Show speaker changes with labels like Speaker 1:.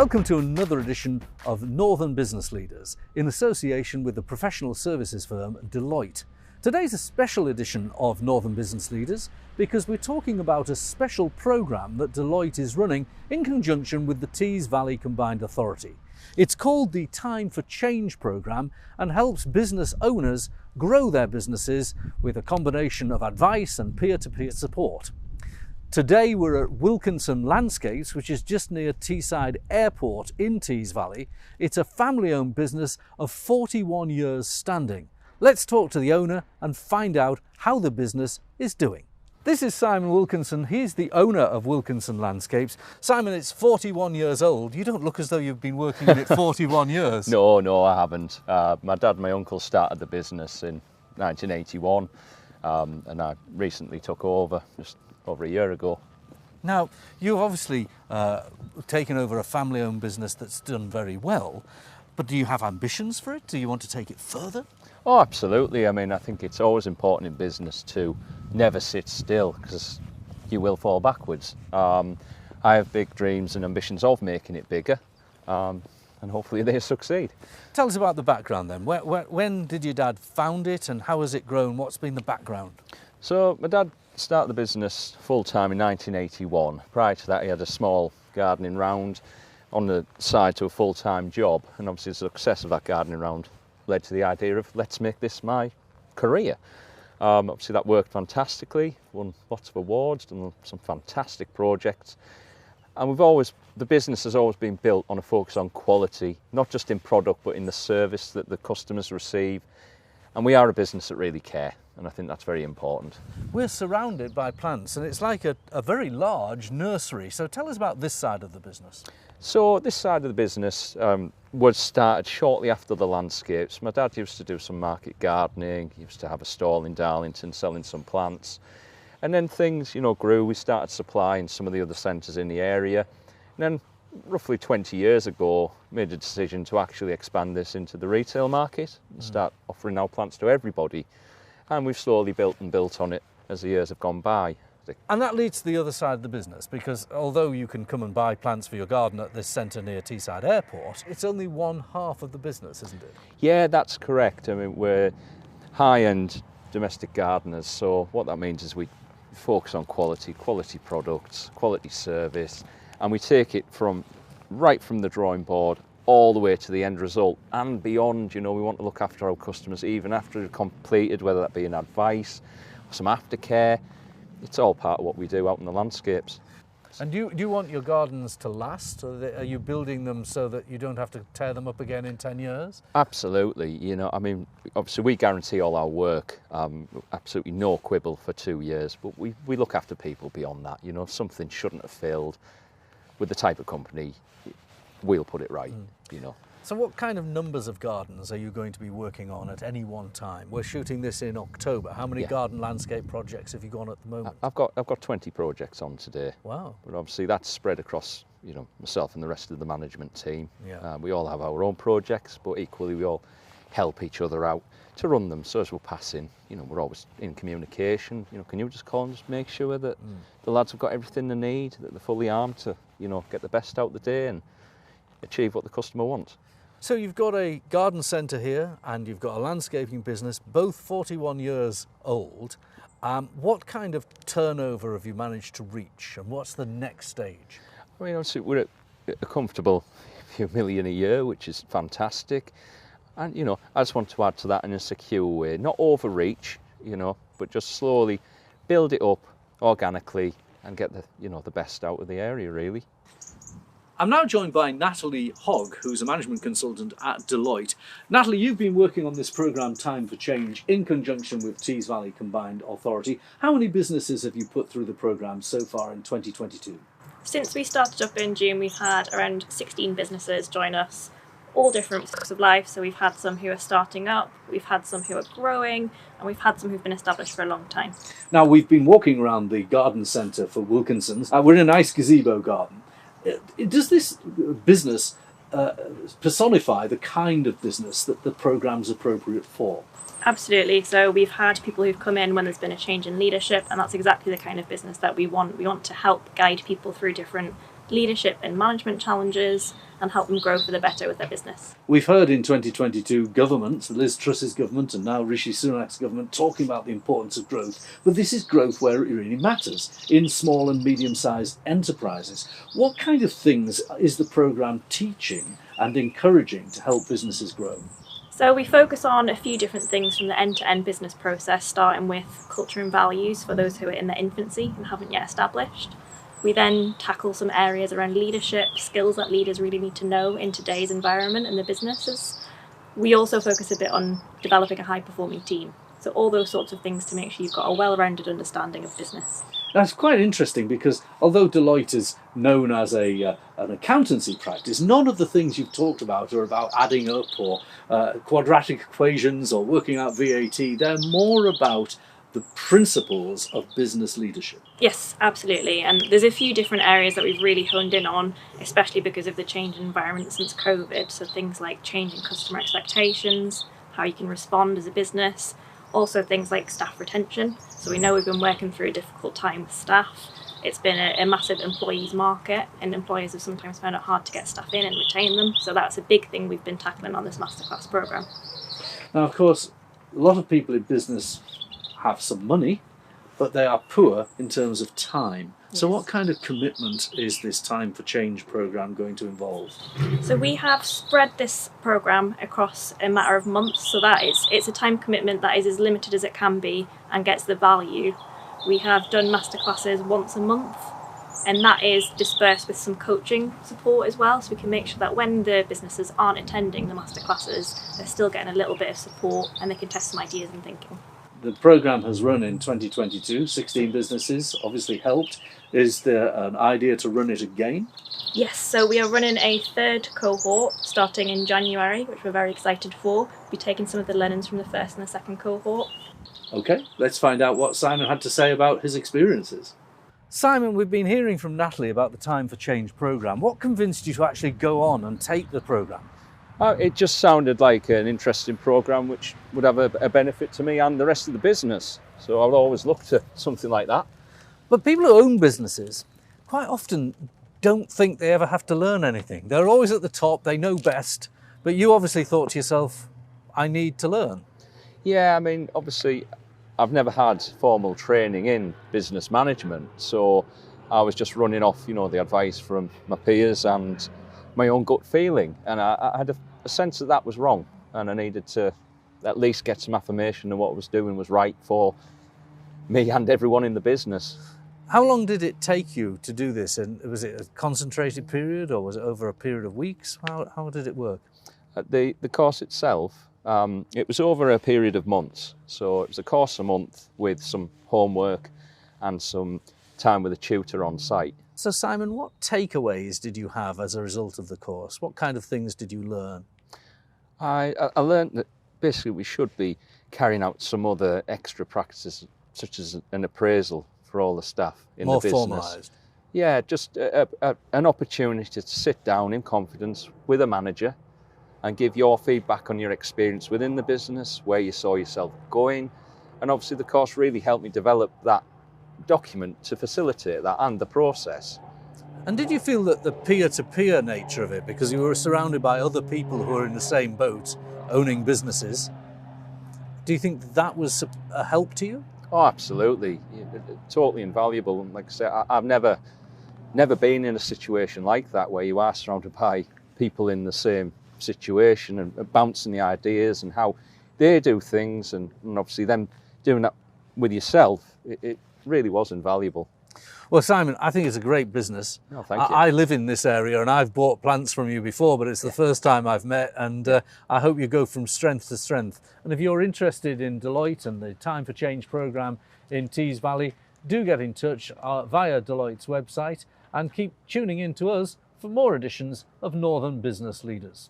Speaker 1: Welcome to another edition of Northern Business Leaders in association with the professional services firm Deloitte. Today's a special edition of Northern Business Leaders because we're talking about a special programme that Deloitte is running in conjunction with the Tees Valley Combined Authority. It's called the Time for Change programme and helps business owners grow their businesses with a combination of advice and peer-to-peer support. Today we're at Wilkinson Landscapes, which is just near Teesside Airport in Tees Valley. It's a family-owned business of 41 years standing. Let's talk to the owner and find out how the business is doing. This is Simon Wilkinson. He's the owner of Wilkinson Landscapes. Simon, it's 41 years old. You don't look as though you've been working in it 41 years.
Speaker 2: No, I haven't. My dad and my uncle started the business in 1981 and I recently took over just over a year ago.
Speaker 1: Now, you've obviously taken over a family-owned business that's done very well, but do you have ambitions for it? Do you want to take it further?
Speaker 2: Oh, absolutely. I mean, I think it's always important in business to never sit still because you will fall backwards. I have big dreams and ambitions of making it bigger and hopefully they succeed.
Speaker 1: Tell us about the background then. When did your dad found it and how has it grown? What's been the background?
Speaker 2: So my dad started the business full-time in 1981. Prior to that he had a small gardening round on the side to a full-time job, and obviously the success of that gardening round led to the idea of let's make this my career. Obviously that worked fantastically, won lots of awards, done some fantastic projects, and the business has always been built on a focus on quality, not just in product but in the service that the customers receive, and we are a business that really care. And I think that's very important. We're
Speaker 1: surrounded by plants and it's like a very large nursery. So tell us about this side of the business.
Speaker 2: So this side of the business was started shortly after the landscapes. My dad used to do some market gardening. He used to have a stall in Darlington selling some plants. And then things, grew. We started supplying some of the other centres in the area. And then roughly 20 years ago, made a decision to actually expand this into the retail market and start offering our plants to everybody. And we've slowly built on it as the years have gone by.
Speaker 1: And that leads to the other side of the business, because although you can come and buy plants for your garden at this centre near Teesside Airport, it's only one half of the business, isn't it?
Speaker 2: Yeah, that's correct. I mean, we're high-end domestic gardeners, so what that means is we focus on quality products, quality service, and we take it right from the drawing board all the way to the end result and beyond. We want to look after our customers even after they've completed, whether that be an advice or some aftercare. It's all part of what we do out in the landscapes.
Speaker 1: And do you want your gardens to last? Are you building them so that you don't have to tear them up again in 10 years?
Speaker 2: Absolutely. I mean, obviously we guarantee all our work, absolutely no quibble for 2 years, but we look after people beyond that. If something shouldn't have failed with the type of company, we'll put it right,
Speaker 1: So what kind of numbers of gardens are you going to be working on at any one time? We're shooting this in October. How many garden landscape projects have you got at the moment?
Speaker 2: I've got 20 projects on today.
Speaker 1: Wow.
Speaker 2: But obviously that's spread across, myself and the rest of the management team.
Speaker 1: Yeah.
Speaker 2: We all have our own projects, but equally we all help each other out to run them. So as we're passing, we're always in communication. Can you just call and just make sure that the lads have got everything they need, that they're fully armed to, get the best out of the day and achieve what the customer wants.
Speaker 1: So you've got a garden centre here and you've got a landscaping business, both 41 years old. What kind of turnover have you managed to reach and what's the next stage?
Speaker 2: I mean, obviously we're at a comfortable few million a year, which is fantastic. And, I just want to add to that in a secure way, not overreach, but just slowly build it up organically and get the best out of the area, really.
Speaker 1: I'm now joined by Natalie Hogg, who's a management consultant at Deloitte. Natalie, you've been working on this programme Time for Change in conjunction with Tees Valley Combined Authority. How many businesses have you put through the programme so far in 2022?
Speaker 3: Since we started up in June, we've had around 16 businesses join us, all different walks of life. So we've had some who are starting up, we've had some who are growing, and we've had some who've been established for a long time.
Speaker 1: Now, we've been walking around the garden centre for Wilkinson's. We're in a nice gazebo garden. Does this business personify the kind of business that the programme's appropriate for?
Speaker 3: Absolutely. So we've had people who've come in when there's been a change in leadership, and that's exactly the kind of business that we want. We want to help guide people through different leadership and management challenges, and help them grow for the better with their business.
Speaker 1: We've heard in 2022 governments, Liz Truss's government and now Rishi Sunak's government, talking about the importance of growth, but this is growth where it really matters, in small and medium-sized enterprises. What kind of things is the programme teaching and encouraging to help businesses grow?
Speaker 3: So we focus on a few different things from the end-to-end business process, starting with culture and values for those who are in their infancy and haven't yet established. We then tackle some areas around leadership, skills that leaders really need to know in today's environment and their businesses. We also focus a bit on developing a high-performing team. So all those sorts of things to make sure you've got a well-rounded understanding of business.
Speaker 1: That's quite interesting because although Deloitte is known as an accountancy practice, none of the things you've talked about are about adding up or quadratic equations or working out VAT. They're more about the principles of business leadership.
Speaker 3: Yes, absolutely. And there's a few different areas that we've really honed in on, especially because of the change in environment since COVID. So things like changing customer expectations, how you can respond as a business, also things like staff retention. So we know we've been working through a difficult time with staff. It's been a massive employees market, and employers have sometimes found it hard to get staff in and retain them. So that's a big thing we've been tackling on this masterclass programme.
Speaker 1: Now, of course, a lot of people in business have some money, but they are poor in terms of time. So what kind of commitment is this Time for Change programme going to involve?
Speaker 3: So we have spread this programme across a matter of months, so that it's a time commitment that is as limited as it can be and gets the value. We have done masterclasses once a month, and that is dispersed with some coaching support as well, so we can make sure that when the businesses aren't attending the masterclasses, they're still getting a little bit of support and they can test some ideas and thinking.
Speaker 1: The programme has run in 2022, 16 businesses obviously helped. Is there an idea to run it again?
Speaker 3: Yes, so we are running a third cohort starting in January, which we're very excited for. We'll be taking some of the learnings from the first and the second cohort.
Speaker 1: Okay, let's find out what Simon had to say about his experiences. Simon, we've been hearing from Natalie about the Time for Change programme. What convinced you to actually go on and take the programme?
Speaker 2: It just sounded like an interesting programme which would have a benefit to me and the rest of the business. So I would always look to something like that.
Speaker 1: But people who own businesses quite often don't think they ever have to learn anything. They're always at the top, they know best. But you obviously thought to yourself, I need to learn.
Speaker 2: Yeah, I mean, obviously, I've never had formal training in business management. So I was just running off, the advice from my peers and my own gut feeling. And I had a sense that was wrong. And I needed to at least get some affirmation that what I was doing was right for me and everyone in the business.
Speaker 1: How long did it take you to do this? And was it a concentrated period or was it over a period of weeks? How did it work?
Speaker 2: The course itself, it was over a period of months. So it was a course a month with some homework and some time with a tutor on site.
Speaker 1: So Simon, what takeaways did you have as a result of the course? What kind of things did you learn?
Speaker 2: I learned that basically we should be carrying out some other extra practices, such as an appraisal for all the staff in the business.
Speaker 1: More formalised?
Speaker 2: Yeah, just an opportunity to sit down in confidence with a manager and give your feedback on your experience within the business, where you saw yourself going. And obviously the course really helped me develop that document to facilitate that and the process.
Speaker 1: And did you feel that the peer-to-peer nature of it, because you were surrounded by other people who are in the same boat, owning businesses, do you think that was a help to you?
Speaker 2: Oh, absolutely. Totally invaluable. And like I said, I've never been in a situation like that where you are surrounded by people in the same situation and bouncing the ideas and how they do things, and obviously them doing that with yourself. It really was invaluable.
Speaker 1: Well, Simon, I think it's a great business.
Speaker 2: Oh, thank you.
Speaker 1: I live in this area and I've bought plants from you before, but it's the first time I've met, and I hope you go from strength to strength. And if you're interested in Deloitte and the Time for Change programme in Tees Valley, do get in touch via Deloitte's website and keep tuning in to us for more editions of Northern Business Leaders.